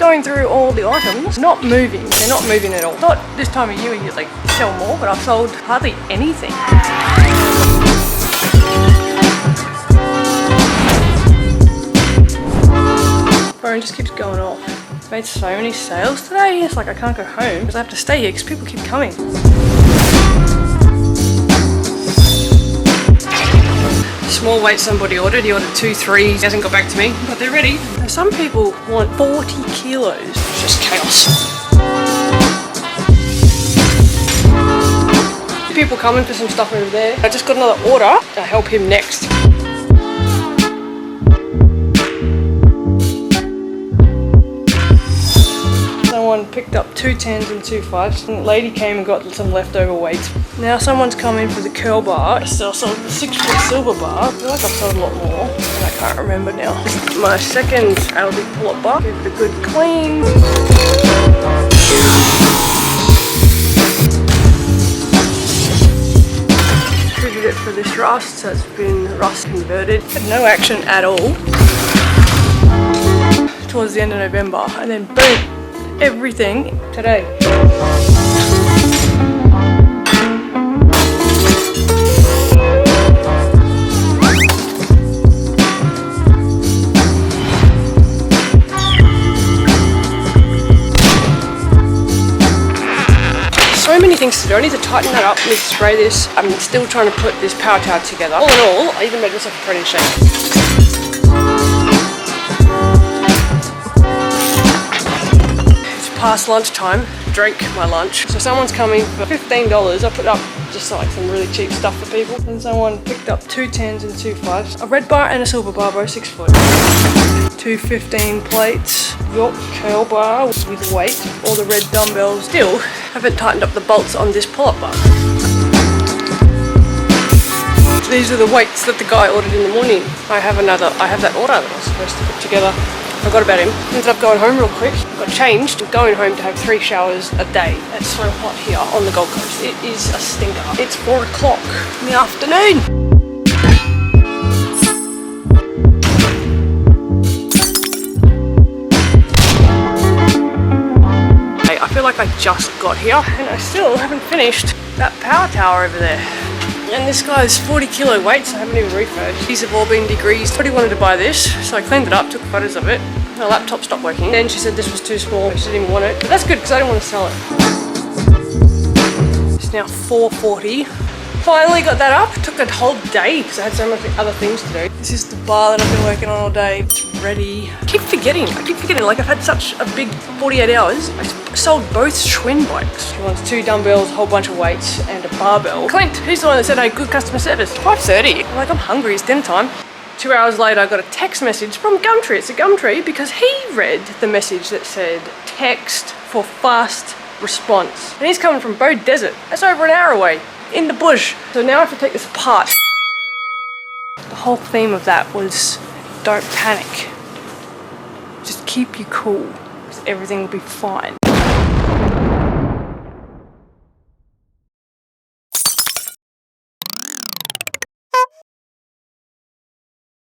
going through all the items, not moving. They're not moving at all. Not this time of year you like sell more, but I've sold hardly anything. Phone just keeps going off. I've made so many sales today, it's like I can't go home because I have to stay here because people keep coming. Small weight somebody ordered, he ordered 2 3s, he hasn't got back to me, but they're ready. Now, some people want 40 kilos, it's just chaos. People coming for some stuff over there. I just got another order to help him next. Someone picked up 2 10s and 2 5s. A lady came and got some leftover weights. Now someone's come in for the curl bar. I still sold the 6-foot silver bar. I feel like I've sold a lot more, and I can't remember now. My second Aldi pull-up bar. Give it a good clean. Treated it for this rust, so it's been rust converted. Had no action at all. Towards the end of November, and then boom. Everything today. So many things to do. I need to tighten that up, I need to spray this. I'm still trying to put this power tower together. All in all, I even made myself a protein shake. Past lunchtime, drank my lunch. So someone's coming for $15. I put up just like some really cheap stuff for people. And someone picked up 2 10s and 2 5s. A red bar and a silver bar, both 6 foot. 2 15 plates, York curl bar with weight, all the red dumbbells. Still haven't tightened up the bolts on this pull-up bar. These are the weights that the guy ordered in the morning. I have that order that I was supposed to put together. I forgot about him. Ended up going home real quick. Got changed. I'm going home to have 3 showers a day. It's so hot here on the Gold Coast. It is a stinker. It's 4 o'clock in the afternoon. Hey, I feel like I just got here and I still haven't finished that power tower over there. And this guy's 40 kilo weights, I haven't even refurbished. These have all been degreased. Somebody wanted to buy this, so I cleaned it up, took photos of it. My laptop stopped working. Then she said this was too small, she didn't even want it. But that's good because I didn't want to sell it. It's now 4:40. Finally got that up. It took a whole day because I had so many other things to do. This is the bar that I've been working on all day. It's ready. I keep forgetting, like I've had such a big 48 hours. I sold both Schwinn bikes. She wants 2 dumbbells, a whole bunch of weights, and a barbell. Clint, who's the one that said I had good customer service? 5:30. I'm like, I'm hungry, it's dinner time. 2 hours later, I got a text message from Gumtree. It's a Gumtree because he read the message that said, text for fast response. And he's coming from Bow Desert. That's over an hour away, in the bush. So now I have to take this apart. The whole theme of that was, don't panic. Just keep you cool, because everything will be fine.